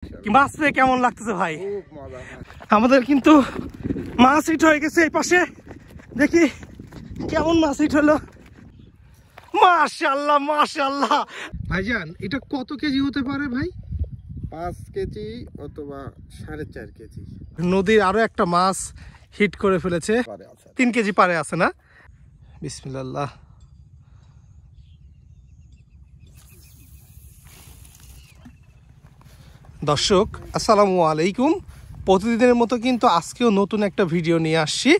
মাছ পেয়ে কেমন লাগতেছে ভাই? আমাদের কিন্তু মাছ হিট হয়ে গেছে এই পাশে, দেখি কেমন মাছ হিট হলো। মাশাআল্লাহ মাশাআল্লাহ। ভাইজান এটা কত কেজি হতে পারে ভাই? 5 কেজি অথবা 4.5 কেজি। নদীর আরো একটা মাছ হিট করে ফেলেছে, 3 কেজি পারে আছে না? বিসমিল্লাহ। দর্শক আসসালামু আলাইকুম। প্রতিদিনের মতো কিন্তু আজকেও নতুন একটা ভিডিও নিয়ে আসছি।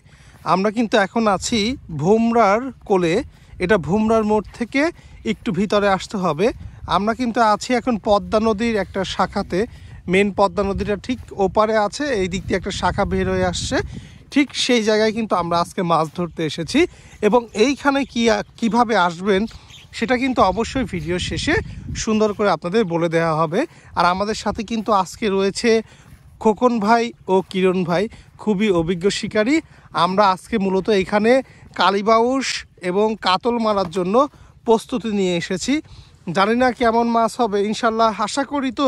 আমরা কিন্তু এখন আছি ভোমরার কোলে। এটা ভোমরার মোড় থেকে একটু ভিতরে আসতে হবে। আমরা কিন্তু আছি এখন পদ্মা নদীর একটা শাখাতে। মেন পদ্মা নদীটা ঠিক ওপারে আছে, এই দিক দিয়ে একটা শাখা বের হয়ে আসছে, ঠিক সেই জায়গায় কিন্তু আমরা আজকে মাছ ধরতে এসেছি। এবং এইখানে কিভাবে আসবেন সেটা কিন্তু অবশ্যই ভিডিও শেষে সুন্দর করে আপনাদের বলে দেওয়া হবে। আর আমাদের সাথে কিন্তু আজকে রয়েছে খোকন ভাই ও কিরণ ভাই, খুবই অভিজ্ঞ শিকারী। আমরা আজকে মূলত এখানে কালীবাউস এবং কাতল মারার জন্য প্রস্তুতি নিয়ে এসেছি। জানি না কেমন মাছ হবে, ইনশাল্লাহ আশা করি তো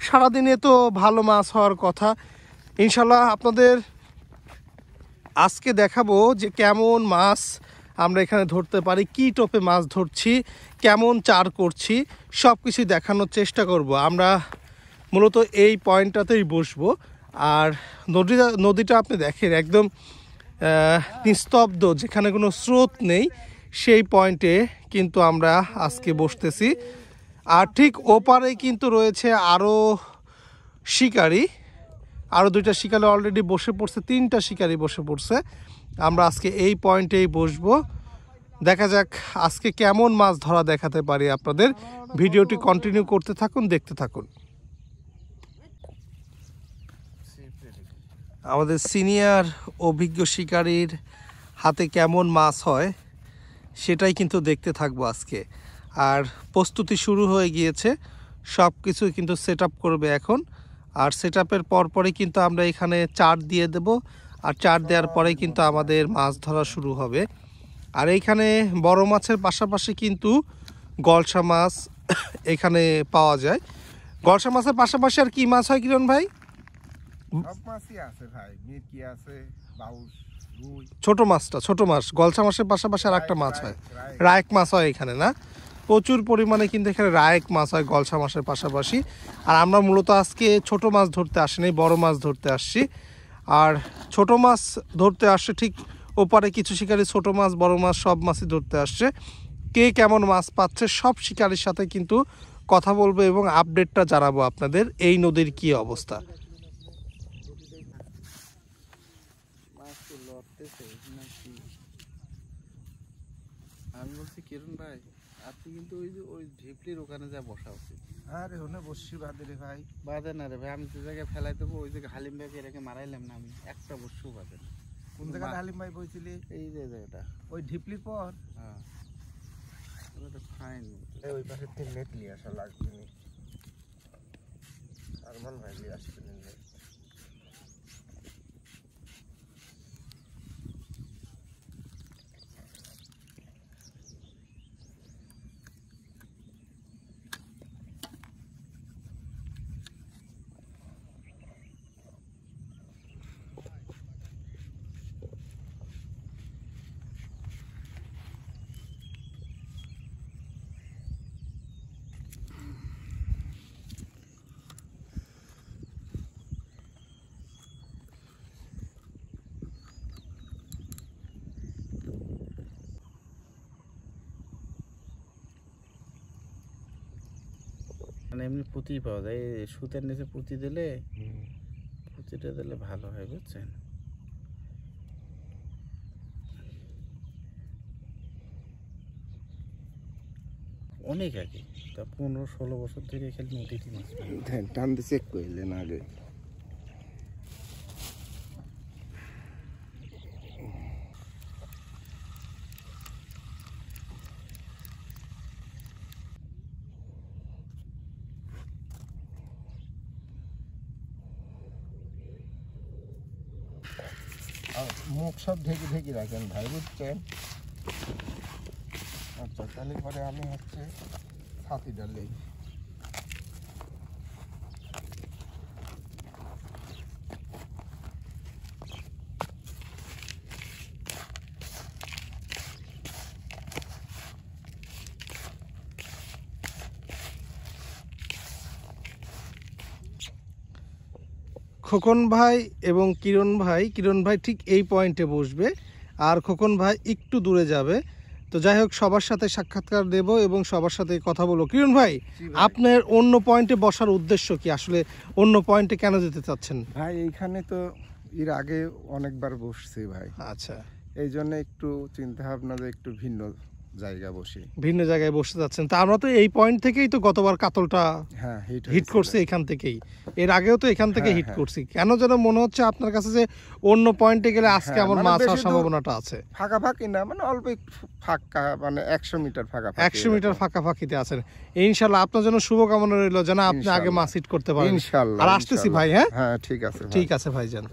সারাদিনে তো ভালো মাছ হওয়ার কথা। ইনশাল্লাহ আপনাদের আজকে দেখাবো যে কেমন মাছ আমরা এখানে ধরতে পারি, কি টোপে মাছ ধরছি, কেমন চার করছি, সব কিছু দেখানোর চেষ্টা করব। আমরা মূলত এই পয়েন্টটাতেই বসবো। আর নদীটা আপনি দেখেন একদম নিস্তব্ধ, যেখানে কোনো স্রোত নেই, সেই পয়েন্টে কিন্তু আমরা আজকে বসতেছি। আর ঠিক ওপারে কিন্তু রয়েছে আরও শিকারী, আরও 2টা শিকারি অলরেডি বসে পড়ছে, 3টা শিকারি বসে পড়ছে। আমরা আজকে এই পয়েন্টেই বসবো। দেখা যাক আজকে কেমন মাছ ধরা দেখাতে পারি আপনাদের। ভিডিওটি কন্টিনিউ করতে থাকুন, দেখতে থাকুন। আমাদের সিনিয়র অভিজ্ঞ শিকারীর হাতে কেমন মাছ হয় সেটাই কিন্তু দেখতে থাকবো আজকে। আর প্রস্তুতি শুরু হয়ে গিয়েছে, সব কিছু কিন্তু সেট আপ করবে এখন। আর সেট আপের পরপরই কিন্তু আমরা এখানে চার দিয়ে দেব। আর চার দেওয়ার পরেই কিন্তু আমাদের মাছ ধরা শুরু হবে। আর এইখানে বড় মাছের পাশাপাশি কিন্তু গলসা মাছ এখানে পাওয়া যায়। গলসা মাছের পাশাপাশি আর কি মাছ হয় কিরণ ভাই? সব মাছই আছে ভাই, মিরকি আছে, বাউস, রুই। ছোট মাছ গলসা মাছের পাশাপাশি আর একটা মাছ হয়, রায়েক মাছ হয় এখানে না? প্রচুর পরিমাণে কিন্তু এখানে রায়েক মাছ হয় গলসা মাছের পাশাপাশি। আর আমরা মূলত আজকে ছোট মাছ ধরতে আসিনি, বড় মাছ ধরতে আসছি। আর ছোট মাছ ধরতে আসছে ঠিক ওপারে কিছু শিকারী ছোট মাছ বড় মাছ সব মাছই ধরতে আসছে। কে কেমন মাছ পাচ্ছে সব শিকারীর সাথে কিন্তু কথা বলবো এবং আপডেটটা জানাবো আপনাদের এই নদীর কি অবস্থা। আমি বলছি কিরণ ভাই, আপনি কিন্তু ওই ঝিপলির ওখানে যা বসা উচিত। আরে ওখানে বসছি বাদে রে ভাই। বাদে না রে ভাই, আমি যে জায়গায় ফেলাই দেবো ওই জায়গায় হালিম ভাইকে এটাকে মারাইলাম না, আমি একটা বসু বাদে না। কোন জায়গায় হালিম ভাই বলছিলি? এই যে জায়গাটা, ওই ঢিপলির পর। হ্যাঁ ওটা ফাইন। ওই পাশে থেকে নেট নিয়ে আসা লাগবে নি, আরমান ভাই নিয়ে আসবে নেট। মানে এমনি পুঁতি পাওয়া যায়, সুতের নিচে পুঁতি দিলে, পুঁতিটা দিলে ভালো হয় বুঝছেন। অনেক আগে, তা 15-16 বছর ধরে খালি নদীতে মাছ টান দিয়ে চেক করলেন আগে। মুখ সব ঢেকে ঢেকে রাখেন ভাই বুঝছেন। আচ্ছা তাহলে পরে আমি হচ্ছে ছাতি ডালি। খোকন ভাই এবং কিরণ ভাই ঠিক এই পয়েন্টে বসবে, আর খোকন ভাই একটু দূরে যাবে। তো যাই হোক, সবার সাথে সাক্ষাৎকার দেব এবং সবার সাথে কথা বলবো। কিরণ ভাই, আপনার অন্য পয়েন্টে বসার উদ্দেশ্য কি? আসলে অন্য পয়েন্টে কেন যেতে চাচ্ছেন? ভাই এইখানে তো এর আগে অনেকবার বসছি ভাই, আচ্ছা, এই জন্য একটু চিন্তা ভাবনা যে একটু ভিন্ন জায়গা বসি, ভিন্ন জায়গায় বসতে যাচ্ছেন। তা আমরা তো এই পয়েন্ট থেকেই তো গতবার কাতলটা হ্যাঁ হিট করছি এখান থেকেই, এর আগেও তো এখান থেকে হিট হ্যাঁ। করছি। কেন যেন মনে হচ্ছে আপনার কাছে যে অন্য পয়েন্টে গেলে আজকে হ্যাঁ, আমার মানে মাছ বেশি হওয়ার দূর সম্ভাবনাটা আছে। ফাঁকাফাঁকি না, মানে অল্প একটু ফাঁকা, মানে 100 মিটার ফাঁকা, 100 মিটার ফাঁকাফাঁকিতে আছেন। ইনশাল্লাহ আপনার জন্য শুভকামনা রইল, যেন আপনি আগে মাছ হিট করতে পারেন। ইনশাআল্লাহ। আর আসতেছি ভাই। হ্যাঁ হ্যাঁ ঠিক আছে ভাই। ঠিক আছে ভাইজান।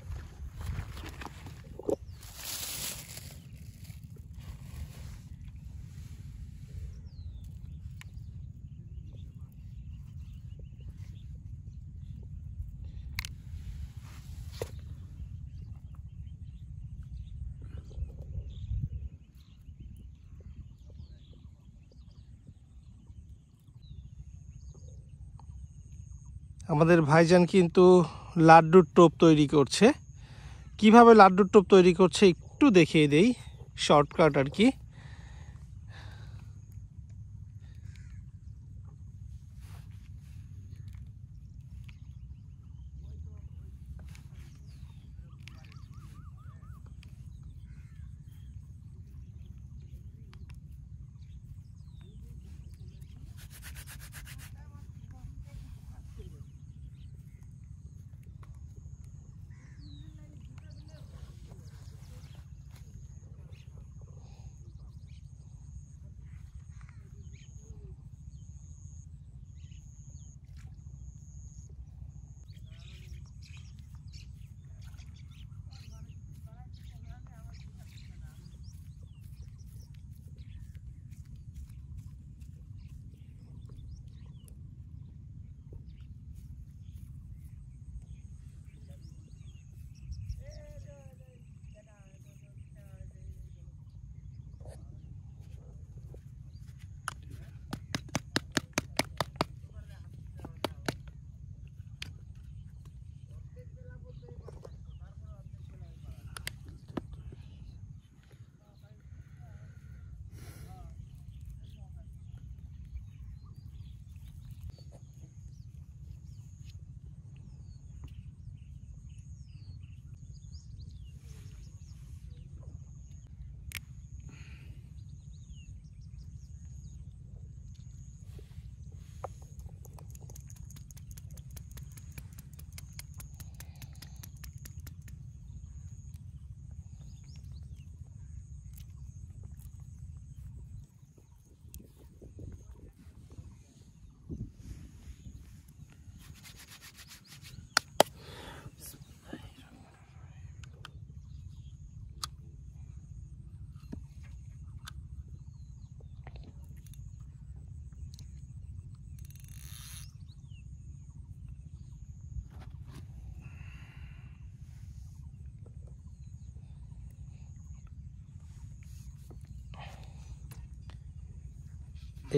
আমাদের ভাইজান কিন্তু লাড্ডুর টোপ তৈরি করছে। কিভাবে লাড্ডুর টোপ তৈরি করছে একটু দেখিয়ে দেই, শর্টকাট আর কি।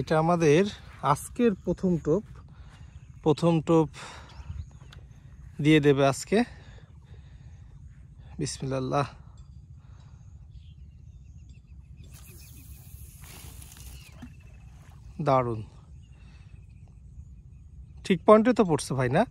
এটা আমাদের আজকের প্রথম টোপ দিয়ে দেবে আজকে। বিসমিল্লাহ। দারুণ, ঠিক পয়েন্টে তো পড়ছে ভাই, না?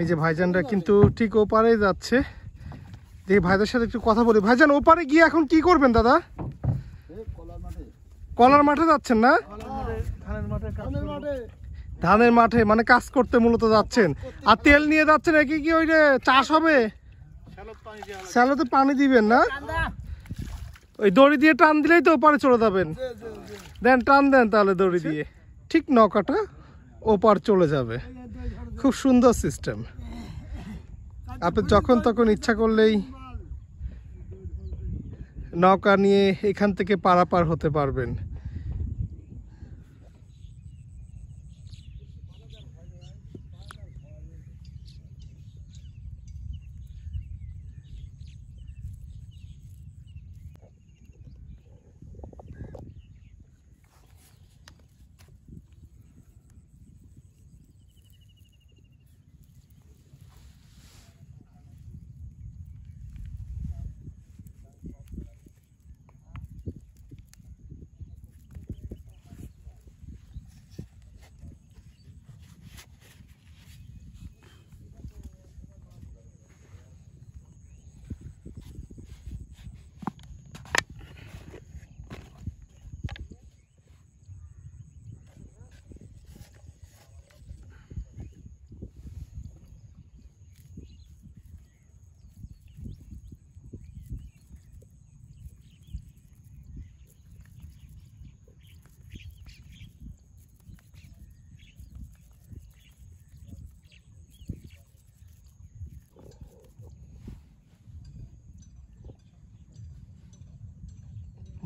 এই যে ভাইজানরা কিন্তু ঠিক ওপারে যাচ্ছে। দেখি ভাইদের সাথে একটু কথা বলি। ভাইজান ওপারে গিয়ে এখন কি করবেন দাদা? কলার মাঠে যাচ্ছেন না? ধানের মাঠে মানে কাজ করতে মূলত যাচ্ছেন। আর তেল নিয়ে যাচ্ছেন, কি কি ওই যে চাষ হবে? শ্যালোতে পানি দিবেন না? ওই দড়ি দিয়ে টান দিলেই তো ওপারে চলে যাবেন। দেন টান দেন তাহলে দড়ি দিয়ে, ঠিক নৌকাটা ওপার চলে যাবে। খুব সুন্দর সিস্টেম। আপনি যখন তখন ইচ্ছা করলেই নৌকা নিয়ে এখান থেকে পারাপার হতে পারবেন।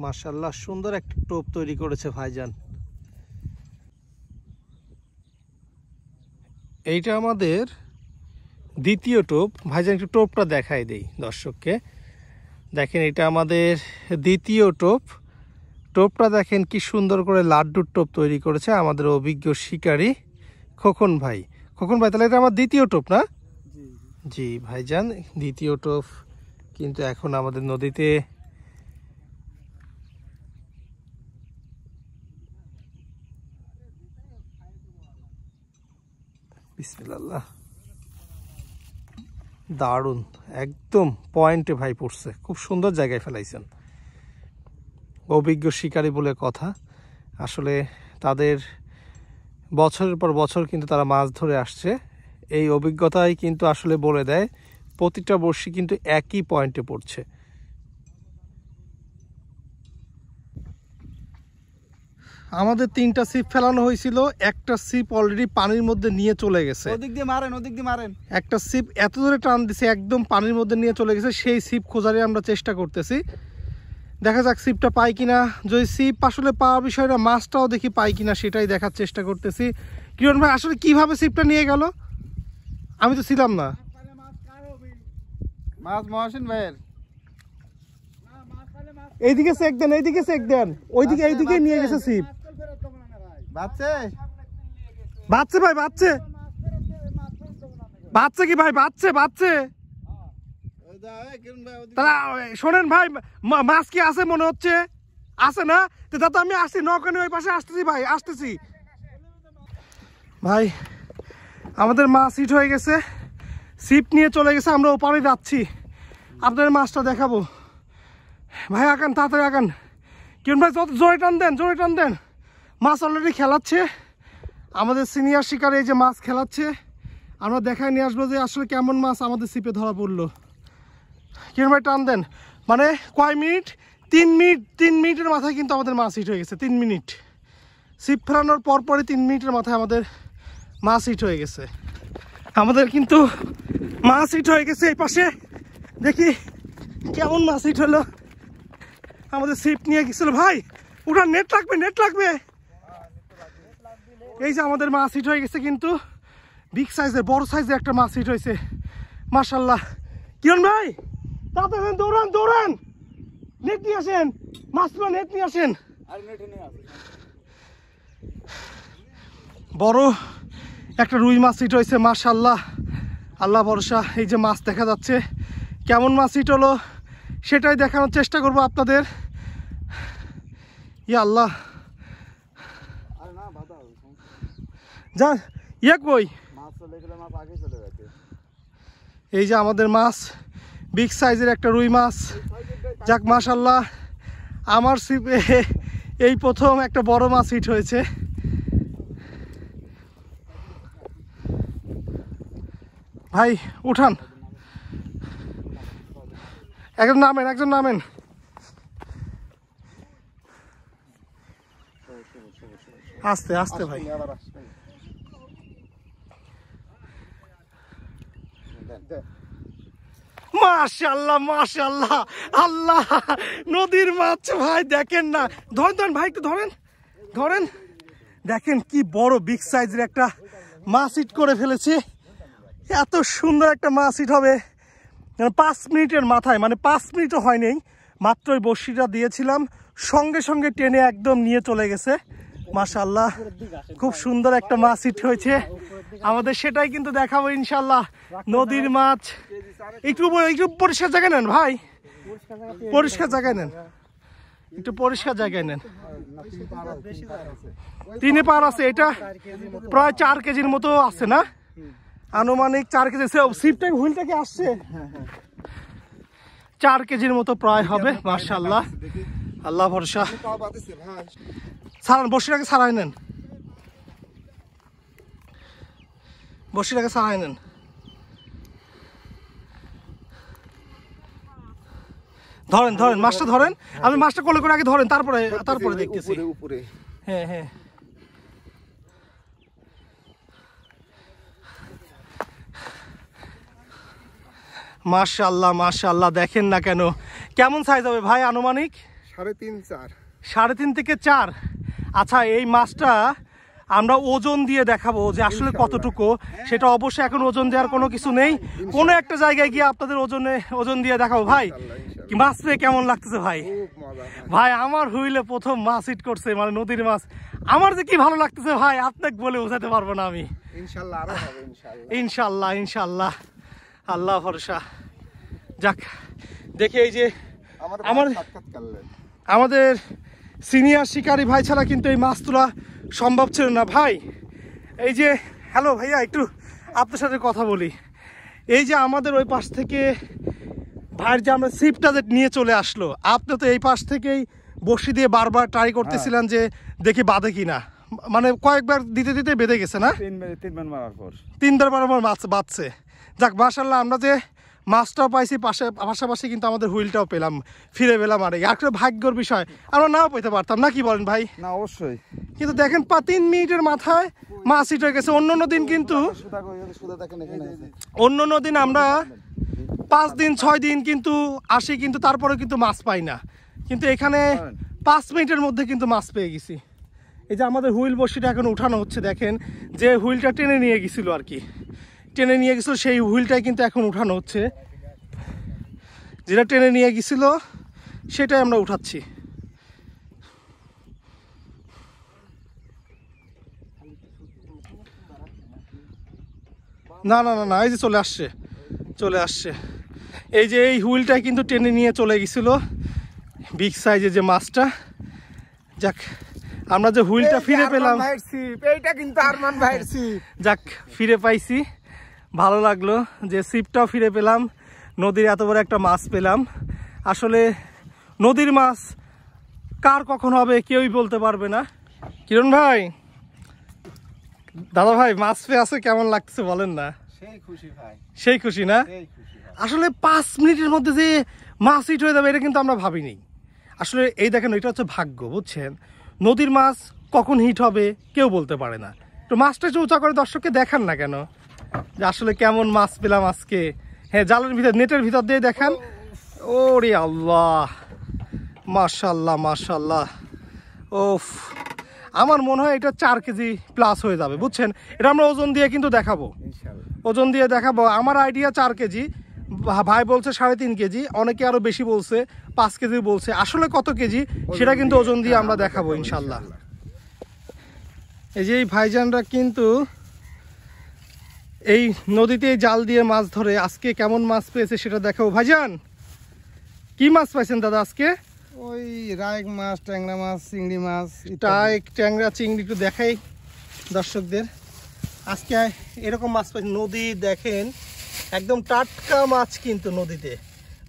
মাশাআল্লাহ, সুন্দর একটা টোপ তৈরি করেছে ভাইজান। এইটা আমাদের দ্বিতীয় টোপ। ভাইজান একটু টোপটা দেখাই দেই দর্শককে। দেখেন এটা আমাদের দ্বিতীয় টোপ। টোপটা দেখেন কি সুন্দর করে লাড্ডুর টোপ তৈরি করেছে আমাদের অভিজ্ঞ শিকারী খোকন ভাই। খোকন ভাই, তাহলে এটা আমার দ্বিতীয় টোপ না? জি ভাইজান, দ্বিতীয় টোপ কিন্তু এখন আমাদের নদীতে বিসমিল্লাহ। দারুণ, একদম পয়েন্টে ভাই পড়ছে। খুব সুন্দর জায়গায় ফেলাইছেন। অভিজ্ঞ শিকারী বলে কথা। আসলে তাদের বছরের পর বছর কিন্তু তারা মাছ ধরে আসছে। এই অভিজ্ঞতাই কিন্তু আসলে বলে দেয় প্রতিটা বড়শি কিন্তু একই পয়েন্টে পড়ছে। আমাদের 3টা ছিপ ফেলানো হয়েছিল, একটা ছিপ অলরেডি পানির মধ্যে নিয়ে চলে গেছে। ওদিক দিয়ে মারেন, ওদিক দিয়ে মারেন। একটা ছিপ এত জোরে টান দিছে একদম পানির মধ্যে নিয়ে চলে গেছে। সেই ছিপ খোঁজারই আমরা চেষ্টা করতেছি। দেখা যাক ছিপটা পাই কিনা। যদি ছিপ আসলে পাওয়ার বিষয়টা, মাছটাও দেখি পাই কিনা সেটাই দেখার চেষ্টা করতেছি। কিরণ ভাই আসলে কিভাবে ছিপটা নিয়ে গেল? আমি তো ছিলাম না। মাছ মহাসিন ভাইয়ের। এইদিকে চেক দেন, এইদিকে চেক দেন। ওইদিকে এইদিকে নিয়ে গেছে ছিপ। বাচ্চে বাচ্চে ভাই, বাচ্চে বাচ্চে কি ভাই? বাচ্চে বাচ্চে। তাহলে শোনেন ভাই, মাছ কি আছে মনে হচ্ছে? আছে না? তো দাদা আমি আসছি, নৌকা নিয়ে ওই পাশে আসতেছি ভাই, আসতেছি ভাই। আমাদের মাছ হিট হয়ে গেছে, ছিপ নিয়ে চলে গেছে। আমরা ওপারে যাচ্ছি, আপনাদের মাছটা দেখাবো। ভাই আগান, তাড়াতাড়ি আগান। কেন ভাই যত জোরে টান দেন, জোরে টান দেন। মাছ অলরেডি খেলাচ্ছে। আমাদের সিনিয়র শিকারে এই যে মাছ খেলাচ্ছে। আমরা দেখায় নিয়ে আসবো যে আসলে কেমন মাছ আমাদের ছিপে ধরা পড়লো। কেন ভাই টান দেন। মানে কয় মিনিট? 3 মিনিট। 3 মিনিটের মাথায় কিন্তু আমাদের মাছ হিট হয়ে গেছে। 3 মিনিট ছিপ ফেরানোর পরপরই 3 মিনিটের মাথায় আমাদের মাছ হিট হয়ে গেছে। আমাদের কিন্তু মাছ হিট হয়ে গেছে। এই পাশে দেখি কেমন মাছ হিট হলো। আমাদের ছিপ নিয়ে গেছিল ভাই। ওটা নেট লাগবে, নেট লাগবে। এই যে আমাদের মাছ হিট হয়ে গেছে, কিন্তু বিগ সাইজের, বড় সাইজের একটা মাছ হিট হয়েছে। মাশাআল্লাহ। কিরণ ভাই তাড়াতাড়ি দৌড়ান, দৌড়ান, নেট নিয়ে আসেন। মাছগুলো নেট নিয়ে আসেন। বড় একটা রুই মাছ হিট হয়েছে। মাশাআল্লাহ, আল্লাহ ভরসা। এই যে মাছ দেখা যাচ্ছে, কেমন মাছ হিট হলো সেটাই দেখানোর চেষ্টা করবো আপনাদের। ইয়া আল্লাহ, যা ইয়ে কই? মাছ চলে গেলে মাছ আগে চলে গেছে। এই যে আমাদের মাছ, বিগ সাইজের একটা রুই মাছ। যাক মাশাল্লাহ, আমার ছিপে এই প্রথম একটা বড় মাছ হিট হয়েছে। ভাই উঠান, একজন নামেন। আস্তে আস্তে ভাই। মাশাআল্লাহ আল্লাহ, নদীর মাছ ভাই দেখেন না। ধরেন ভাই, একটু ধরেন। দেখেন কি বড় বিগ সাইজের একটা মাছ হিট করে ফেলেছে। এত সুন্দর একটা মাছ হিট হবে 5 মিনিটের মাথায়, মানে 5 মিনিটও হয়নি, মাত্রই বড়শিটা দিয়েছিলাম, সঙ্গে সঙ্গে টেনে একদম নিয়ে চলে গেছে। মাশাআল্লাহ, খুব সুন্দর একটা মাছ হিট হয়েছে আমাদের, সেটাই কিন্তু দেখাবো ইনশাল্লাহ। নদীর মাছ একটু পরিষ্কার জায়গায় নেন ভাই, পরিষ্কার জায়গায় নেন, একটু পরিষ্কার জায়গায় নেন। 3 পার আছে, এটা প্রায় 4 কেজির মতো আছে না, আনুমানিক 4 কেজি। সিপটা হুইলটা কি আসছে? 4 কেজির মতো প্রায় হবে। মাশাআল্লাহ, আল্লাহ ভরসা। ছাড়ান, বড়শিটাকে ছাড়াই নেন, বড়শিটাকে ছাড়াই নেন। ধরেন মাছটা ধরেন, আমি মাছটা কোলে করে আগে ধরেন, তারপরে দেখতেছি। হ্যাঁ মাশাআল্লাহ, দেখেন না কেন কেমন সাইজ হবে ভাই? আনুমানিক 3.5 থেকে 4। আচ্ছা, এই মাছটা আমরা ওজন দিয়ে দেখাবো যে আসলে কতটুকু, সেটা অবশ্যই এখন ওজন দেওয়ার কোনো কিছু নেই, কোনো একটা জায়গায় গিয়ে আপনাদের ওজন দিয়ে দেখাবো। ভাই মাছ পেয়ে কেমন লাগতেছে ভাই? ভাই আমার হুইলে প্রথম মাছ হিট করছে, মানে নদীর মাছ, আমার যে কি ভালো লাগতেছে ভাই আপনাকে বলে বোঝাতে পারবো না আমি। ইনশাল্লাহ আল্লাহ ভরসা। যাক দেখে, এই যে আমাদের সিনিয়র শিকারী ভাই ছাড়া কিন্তু এই মাছ তোলা সম্ভব ছিল না ভাই। এই যে হ্যালো ভাইয়া, একটু আপনার সাথে কথা বলি। এই যে আমাদের ওই পাশ থেকে ভাইয়ের যে আমরা ছিপটা যে নিয়ে চলে আসলো, আপনি তো এই পাশ থেকেই বড়শি দিয়ে বারবার ট্রাই করতেছিলেন যে দেখি বাঁধে কিনা, মানে কয়েকবার দিতে বেঁধে গেছে না? 3বার মারার পর মাছ বাঁধছে। যাক মাশাআল্লাহ, আমরা যে মাছটাও পাইছি, পাশাপাশি কিন্তু আমাদের হুইলটাও ফিরে পেলাম। আর একটা ভাগ্যর বিষয়, আমরা নাও পেতে পারতাম না, কি বলেন ভাই? না অবশ্যই, কিন্তু দেখেন 3 মিনিটের মাথায় মাছ হিট হয়ে গেছে। অন্য দিন কিন্তু আমরা 5 দিন 6 দিন কিন্তু আসি, কিন্তু তারপরে কিন্তু মাছ পাই না, কিন্তু এখানে 5 মিনিটের মধ্যে কিন্তু মাছ পেয়ে গেছি। এই যে আমাদের হুইল বড়শিটা এখন উঠানো হচ্ছে, দেখেন যে হুইলটা টেনে নিয়ে গেছিল আর কি, সেই হুইলটাই কিন্তু এখন উঠানো হচ্ছে। যেটা টেনে নিয়ে গেছিল সেটাই আমরা উঠাচ্ছি। না, এই যে চলে আসছে। এই যে এই হুইলটাই কিন্তু টেনে নিয়ে চলে গেছিল বিগ সাইজের যে মাছটা। যাক আমরা যে হুইলটা ফিরে পেলাম, এইটা কিন্তু আরমান ভাইয়ের ছিপ। যাক ফিরে পাইছি, ভালো লাগলো যে ছিপটাও ফিরে পেলাম, নদীর এত বড় একটা মাছ পেলাম। আসলে নদীর মাছ কার কখন হবে কেউই বলতে পারবে না। কিরণ ভাই, দাদা ভাই মাছ পেয়ে আছে, কেমন লাগতেছে বলেন না? সেই খুশি না? আসলে 5 মিনিটের মধ্যে যে মাছ হিট হয়ে যাবে এটা কিন্তু আমরা ভাবিনি। আসলে এই দেখেন, এটা হচ্ছে ভাগ্য, বুঝছেন? নদীর মাছ কখন হিট হবে কেউ বলতে পারে না। তো মাছটা একটু উঁচা করে দর্শককে দেখান না কেন যে আসলে কেমন মাছ পেলাম আজকে। হ্যাঁ, জালের ভিতর, নেটের ভিতর দিয়ে দেখান। ওরে আল্লাহ, মাশাআল্লাহ। ওফ, আমার মনে হয় এটা 4 কেজি প্লাস হয়ে যাবে, বুঝছেন? এটা আমরা ওজন দিয়ে কিন্তু দেখাবো, আমার আইডিয়া 4 কেজি, ভাই বলছে 3.5 কেজি, অনেকে আরো বেশি বলছে, 5 কেজি বলছে। আসলে কত কেজি সেটা কিন্তু ওজন দিয়ে আমরা দেখাবো ইনশাল্লাহ। এই যে এই ভাইজানরা কিন্তু এই নদীতে জাল দিয়ে মাছ ধরে আজকে কেমন মাছ পেয়েছে সেটা দেখাবো। ভাইজান কি মাছ পাইছেন দাদা আজকে? ওই রাইক মাছ, ট্যাংরা মাছ, চিংড়ি মাছ, ট্যাংরা চিংড়ি একটু দেখাই দর্শকদের। আজকে এরকম মাছ পাইছেন, নদী দেখেন একদম টাটকা মাছ কিন্তু নদীতে।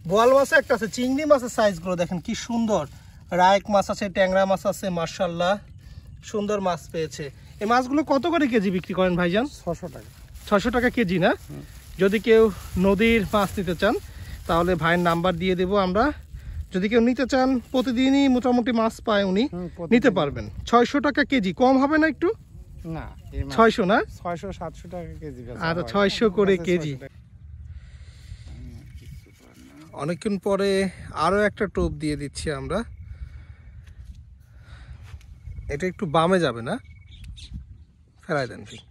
বোয়াল মাছ একটা আছে, চিংড়ি মাছের সাইজগুলো দেখেন কি সুন্দর। রায়ক মাছ আছে, ট্যাংরা মাছ আছে, মাশাআল্লাহ সুন্দর মাছ পেয়েছে। এই মাছগুলো কত করে কেজি বিক্রি করেন ভাইজান? 600 টাকা। 600 টাকা কেজি না? যদি কেউ নদীর মাছ নিতে চান তাহলে ভাইয়ের নাম্বার দিয়ে দেবো আমরা। যদি কেউ নিতে চান প্রতিদিনই মোটামুটি মাছ পায় উনি, নিতে পারবেন। 600 টাকা কেজি, কম হবে না একটু? না 600 না? 600-700 টাকা কেজি। আর 600 করে কেজি। অনেকক্ষণ পরে আরো একটা টোপ দিয়ে দিচ্ছি আমরা। এটা একটু বামে যাবে না, ফেরাই দেন ভাই।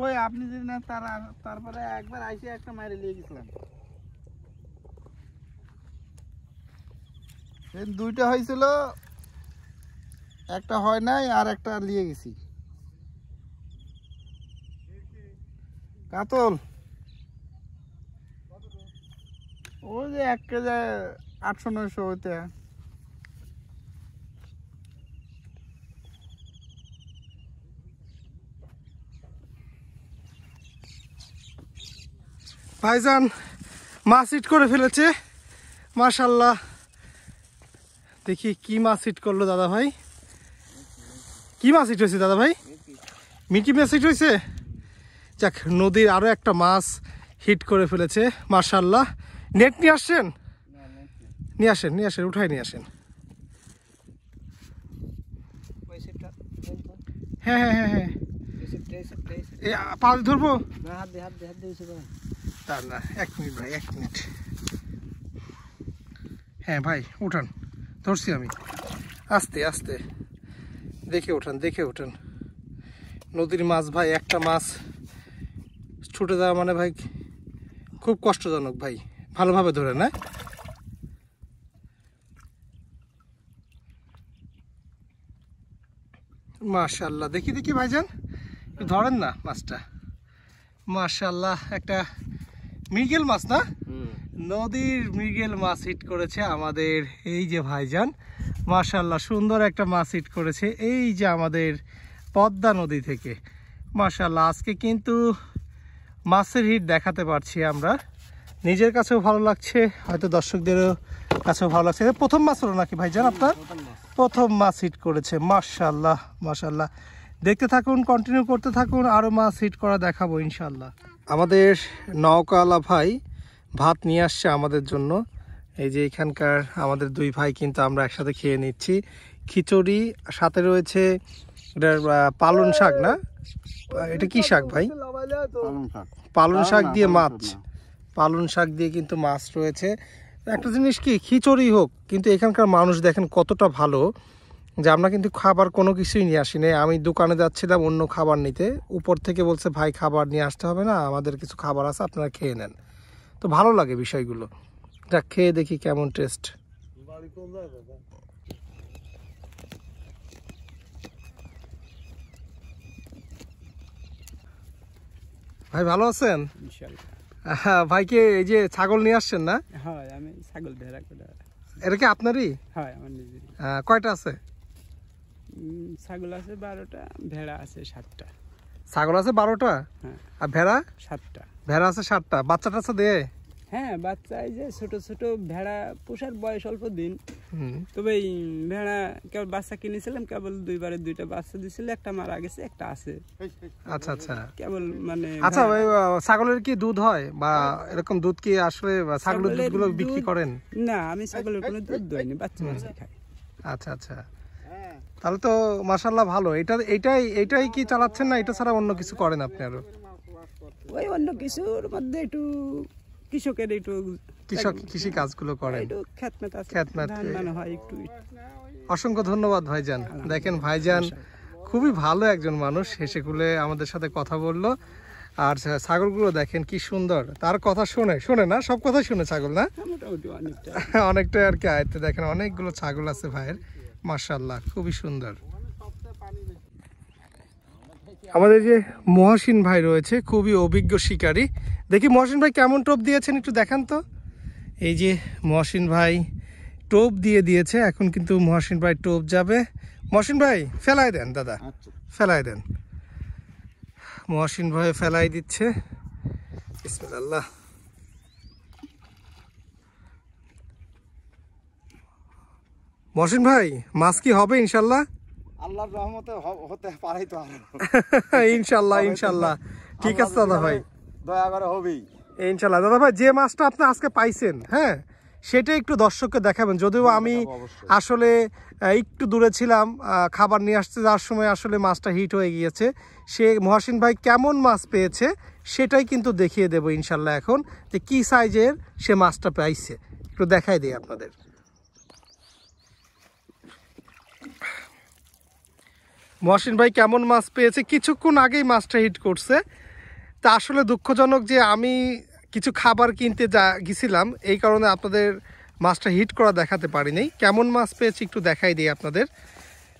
ওই আপনি যদি না তারপরে একবার আইসে একটা মাইরে নিয়ে গেছিলাম। দুইটা হয়েছিল, একটা হয় নাই আর একটা নিয়ে গেছি। কাতল ওই যে 1 কেজি 800-900 হইতে। ভাইজান মাছ হিট করে ফেলেছে, মাশাআল্লাহ। দেখি কি মাছ হিট করলো দাদা ভাই। কি মাছ হিট হয়েছে দাদা ভাই? মিকি মাছ হিট হয়েছে। যাক, নদীর আরো একটা মাছ হিট করে ফেলেছে, মাশাআল্লাহ। নেট নিয়ে আসছেন? নিয়ে আসেন, নিয়ে আসেন, উঠাই নিয়ে আসেন। হ্যাঁ হ্যাঁ হ্যাঁ হ্যাঁ, পা দিয়ে ধরবো? না না, 1 মিনিট ভাই, 1 মিনিট। হ্যাঁ ভাই উঠান, ধরছি আমি। আস্তে আস্তে দেখে ওঠান, দেখে ওঠান। নদীর মাছ ভাই, একটা মাছ ছুটে যাওয়া মানে ভাই খুব কষ্টজনক ভাই। ভালোভাবে ধরে না। মাশাআল্লাহ, দেখি দেখি ভাইজান, ধরেন না মাছটা। মাশাআল্লাহ, একটা মৃগেল মাছ না? নদীর মৃগেল মাছ হিট করেছে আমাদের এই যে ভাইজান, মাশাআল্লাহ সুন্দর একটা মাছ হিট করেছে এই যে আমাদের পদ্মা নদী থেকে। মাশাআল্লাহ আজকে কিন্তু মাছের হিট দেখাতে পারছি আমরা, নিজের কাছেও ভালো লাগছে, হয়তো দর্শকদেরও কাছেও ভালো লাগছে। প্রথম মাছ হলো নাকি ভাইজান আপনার? প্রথম মাছ হিট করেছে। মাশাআল্লাহ মাশাআল্লাহ, দেখতে থাকুন, কন্টিনিউ করতে থাকুন, আরও মাছ হিট করা দেখাবো ইনশাআল্লাহ। আমাদের নৌকাওয়ালা ভাই ভাত নিয়ে আসছে আমাদের জন্য। এই যে এখানকার আমাদের দুই ভাই কিন্তু আমরা একসাথে খেয়ে নিচ্ছি খিচুড়ি, সাথে রয়েছে এটার পালন শাক, না এটা কি শাক ভাই? পালন শাক দিয়ে মাছ, পালন শাক দিয়ে কিন্তু মাছ রয়েছে। একটা জিনিস কি, খিচুড়ি হোক, কিন্তু এখানকার মানুষ দেখেন কতটা ভালো যে আমরা কিন্তু খাবার কোনো কিছুই নিয়ে আসি নাই। আমি দোকানে যাচ্ছিলাম অন্য খাবার নিতে, উপর থেকে বলছে ভাই খাবার নিয়ে আসতে হবে না, আমাদের কিছু খাবার আছে আপনারা খেয়ে নেন। তো ভালো লাগে বিষয়গুলো, যা খেয়ে দেখি কেমন টেস্ট। ভাই ভালো আছেন? ভাইকে এই যে ছাগল নিয়ে আসছেন না? হয়, আমি ছাগল ভেড়া করে। এটা কি আপনারই? হয়, আমার নিজেরই। কয়টা আছে? ছাগল আছে 12টা, ভেড়া আছে 7টা। ছাগল আছে 12টা, হ্যাঁ। আর ভেড়া? 7টা। ভেড়া আছে 7টা। বাচ্চা টাচ্চা দেয়? হ্যাঁ, বাচ্চা এই যে ছোট ছোট ভেড়া, পোষার বয়স অল্প দিন। হুম। তবে এই ভেড়া কেবল বাচ্চা কিনেছিলাম, কেবল 2টা বাচ্চা দিছিল, একটা মারা গেছে, একটা আছে। আচ্ছা আচ্ছা, কেবল মানে আচ্ছা ভাই, ছাগলের কি দুধ হয় বা এরকম দুধ কি আসলে ছাগলের দুধগুলো বিক্রি করেন? না, আমি ছাগলের কোনো দুধ দইনি, বাচ্চা বাচ্চা খাই। আচ্ছা আচ্ছা, তাহলে তো মাশাআল্লাহ ভালো। এটাই কি চালাচ্ছেন, না এটা ছাড়া অন্য কিছু করেন আপনি আরো? ওই অন্য কিছুর মধ্যে একটু কৃষকের একটু কৃষি কাজগুলো করেন, একটু খেতমেত আছে, খেতমেত। ধান মানে হয় একটু। অসংখ্য ধন্যবাদ ভাইজান। দেখেন ভাইজান খুবই ভালো একজন মানুষ, হেসে খুলে আমাদের সাথে কথা বললো। আর ছাগলগুলো দেখেন কি সুন্দর, তার কথা শোনে না, সব কথা শুনে ছাগল, না মোটামুটি অনেকটা অনেকটা আর কি আয়ত্তে। দেখেন অনেকগুলো ছাগল আছে ভাইয়ের, মাশাআল্লাহ খুবই সুন্দর। আমাদের যে মহসিন ভাই রয়েছে, খুবই অভিজ্ঞ শিকারী। দেখি মহসিন ভাই কেমন টোপ দিয়েছেন একটু দেখান তো। এই যে মহসিন ভাই টোপ দিয়েছে, এখন কিন্তু মহসিন ভাই টোপ যাবে। মহসিন ভাই ফেলাই দেন দাদা, ফেলাই দেন। মহসিন ভাই ফেলাই দিচ্ছে, বিসমিল্লাহ। মহসিন ভাই মাছ কি হবে ইনশাল্লাহ? আল্লাহর রহমতে হতে পারেই তো ইনশাল্লাহ ইনশাল্লাহ। ঠিক আছে দাদা ভাই, দয়া করে হবেই ইনশাল্লাহ। দাদা ভাই যে মাছটা আপনি আজকে পাইছেন, হ্যাঁ সেটা একটু দর্শককে দেখাবেন। যদিও আমি আসলে একটু দূরে ছিলাম, খাবার নিয়ে আসতে যাওয়ার সময় আসলে মাছটা হিট হয়ে গিয়েছে। সে মহসিন ভাই কেমন মাছ পেয়েছে সেটাই কিন্তু দেখিয়ে দেবো ইনশাল্লাহ, এখন যে কি সাইজের সে মাছটা পাইছে একটু দেখাই দিই আপনাদের। মহসিন ভাই কেমন মাছ পেয়েছে, কিছুক্ষণ আগেই মাছটা হিট করছে। তা আসলে দুঃখজনক যে আমি কিছু খাবার কিনতে গেছিলাম, এই কারণে আপনাদের মাছটা হিট করা দেখাতে পারিনি। কেমন মাছ পেয়েছি একটু দেখাই দিই আপনাদের।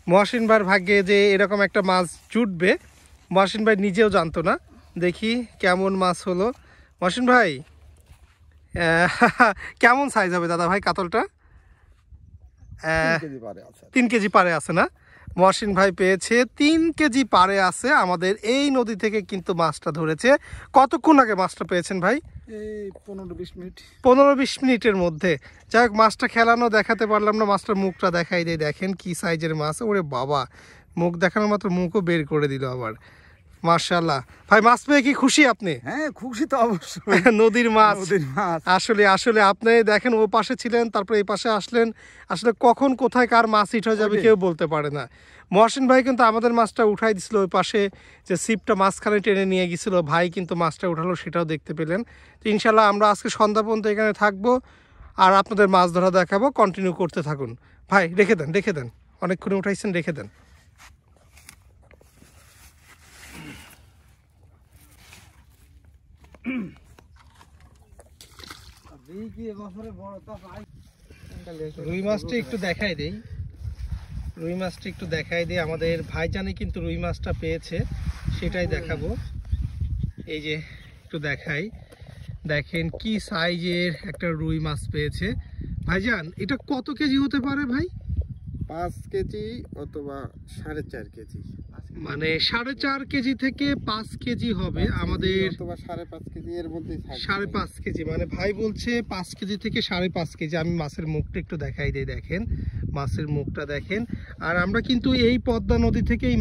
মহসিন ভাইয়ের ভাগ্যে যে এরকম একটা মাছ জুটবে মহসিন ভাই নিজেও জানতো না। দেখি কেমন মাছ হলো। মহসিন ভাই কেমন সাইজ হবে দাদা ভাই কাতলটা? 3 কেজি পারে আছে না? মহসিন ভাই পেয়েছে 3 কেজি পারে আছে। আমাদের এই নদী থেকে কিন্তু মাছটা ধরেছে। কতক্ষণ আগে মাছটা পেয়েছেন ভাই? এই 15-20 মিনিট। 15-20 মিনিটের মধ্যে। যাই হোক, মাছটা খেলানো দেখাতে পারলাম না, মাছটার মুখটা দেখাই দিয়ে দেখেন কি সাইজের মাছ। ওরে বাবা, মুখ দেখানোর মাত্র মুখও বের করে দিল আবার। মাশাআল্লাহ ভাই, মাছ পেয়ে কি খুশি আপনি? হ্যাঁ খুশি তো অবশ্যই। নদীর মাছ, নদীর মাছ। আসলে আপনি দেখেন ও পাশে ছিলেন, তারপরে এই পাশে আসলেন, আসলে কখন কোথায় কার মাছ হিট হয়ে যাবে কেউ বলতে পারে না। মহসিন ভাই কিন্তু আমাদের মাছটা উঠাই দিছিল, ওই পাশে যে সিপটা মাঝখানে টেনে নিয়ে গেছিল, ভাই কিন্তু মাছটা উঠালো, সেটাও দেখতে পেলেন। তো ইনশাল্লাহ আমরা আজকে সন্ধ্যা পর্যন্ত এখানে থাকবো আর আপনাদের মাছ ধরা দেখাবো, কন্টিনিউ করতে থাকুন। ভাই রেখে দেন, অনেকক্ষণ উঠাইছেন, রেখে দেন। রুই মাছটা একটু দেখাই দেই, আমাদের ভাইজানে কিন্তু রুই মাছটা পেয়েছে, সেটাই দেখাবো। এই যে একটু দেখাই, দেখেন কি সাইজের একটা রুই মাছ পেয়েছে। ভাইজান এটা কত কেজি হতে পারে ভাই? 5 কেজি অথবা 4.5 কেজি, মানে 4.5 কেজি থেকে 5 কেজি হবে আমাদের, অথবা 5.5 কেজি এর মধ্যে। 5.5 কেজি মানে ভাই বলছে 5 কেজি থেকে 5.5 কেজি। আমি মাছের মুখটা একটু দেখাই দিই, দেখেন মাছের মুখটা দেখেন। আর আমরা কিন্তু এই পদ্মা নদী থেকে এই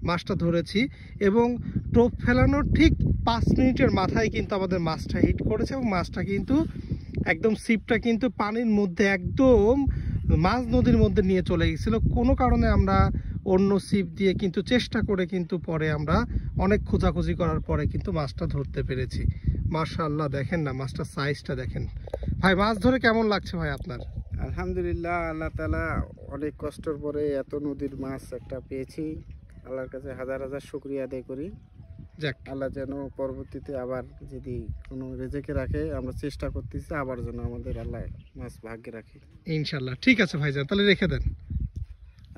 মাছটা ধরেছি এবং টোপ ফেলানোর ঠিক 5 মিনিটের মাথায় কিন্তু আমাদের মাছটা হিট করেছে এবং মাছটা কিন্তু একদম ছিপটা কিন্তু পানির মধ্যে একদম মাঝ নদীর মধ্যে নিয়ে চলে গেছিল। কোনো কারণে আমরা অন্য ছিপ দিয়ে কিন্তু চেষ্টা করে কিন্তু পরে আমরা অনেক খোঁজাখুঁজি করার পরে কিন্তু মাছটা ধরতে পেরেছি। মাশাআল্লাহ দেখেন না মাছটার সাইজটা দেখেন। ভাই মাছ ধরে কেমন লাগছে ভাই আপনার? আলহামদুলিল্লাহ, আল্লাহ তাআলা অনেক কষ্টের পরে এত নদীর মাছ একটা পেয়েছি। আল্লাহর কাছে হাজার হাজার শুকরিয়া আদায় করি। যাক, আল্লাহ যেন পরবর্তীতে আবার যদি কোনো রেজেকে রাখে, আমরা চেষ্টা করতেছি আবার যেন আমাদের আল্লাহ মাছ ভাগ্যে রাখে ইনশাল্লাহ। ঠিক আছে ভাইজান, তাহলে রেখে দেন।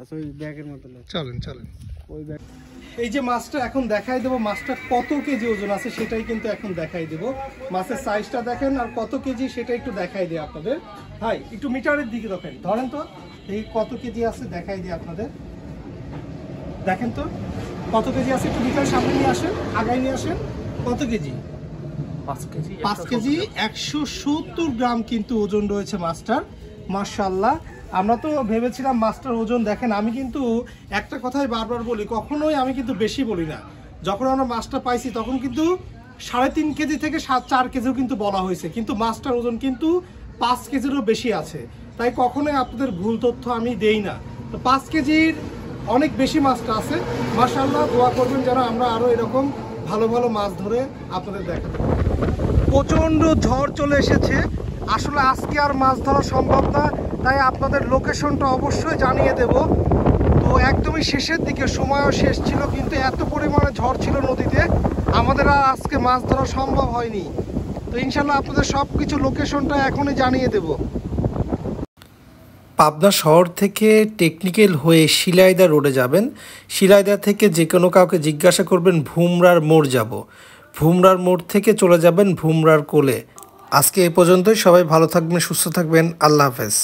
আচ্ছা, ওই ব্যাগের মতো চলেন চলেন। ওই ব্যাগ। এই যে মাছটা এখন দেখাই দেবো, মাছটা কত কেজি ওজন আছে সেটাই কিন্তু এখন দেখাই দেবো। মাছের সাইজটা দেখেন আর কত কেজি সেটা একটু দেখাই দিই আপনাদের। ভাই একটু মিটারের দিকে দেখেন, ধরেন তো এই কত কেজি আছে দেখাই দিই আপনাদের। দেখেন তো কত কেজি আছে, একটু মিটার সামনে নিয়ে আসেন, আগায় নিয়ে আসেন। কত কেজি? 5 কেজি 170 গ্রাম কিন্তু ওজন রয়েছে মাছটার। মাশাআল্লাহ, আমরা তো ভেবেছিলাম মাছটার ওজন দেখেন। আমি কিন্তু একটা কথাই বারবার বলি, কখনোই আমি কিন্তু বেশি বলি না। যখন আমরা মাছটা পাইছি তখন কিন্তু 3.5 কেজি থেকে 4 কেজিও কিন্তু বলা হয়েছে, কিন্তু মাছটার ওজন কিন্তু 5 কেজিরও বেশি আছে। তাই কখনোই আপনাদের ভুল তথ্য আমি দেই না। তো 5 কেজির অনেক বেশি মাছটা আছে। মাশাআল্লাহ, দোয়া করবেন যেন আমরা আরও এরকম ভালো ভালো মাছ ধরে আপনাদের দেখাবো। প্রচণ্ড ঝড় চলে এসেছে, আসলে আজকে আর মাছ ধরা সম্ভব না, তাই আপনাদের লোকেশনটা অবশ্যই জানিয়ে দেব। তো একদমই শেষের দিকে, সময়ও শেষ ছিল, কিন্তু এত পরিমাণে ঝড় ছিল নদীতে আমাদের আর আজকে মাছ ধরা সম্ভব হয়নি। তো ইনশাল্লাহ আপনাদের সব কিছু লোকেশনটা এখনই জানিয়ে দেব। পাবনা শহর থেকে টেকনিক্যাল হয়ে শিলাইদা রোডে যাবেন। শিলাইদা থেকে যে কোনো কাউকে জিজ্ঞাসা করবেন ভুমরার মোড় যাব। ভুমরার মোড় থেকে চলে যাবেন ভুমরার কোলে। আজকে এ পর্যন্তই। সবাই ভালো থাকবেন, সুস্থ থাকবেন। আল্লাহ হাফেজ।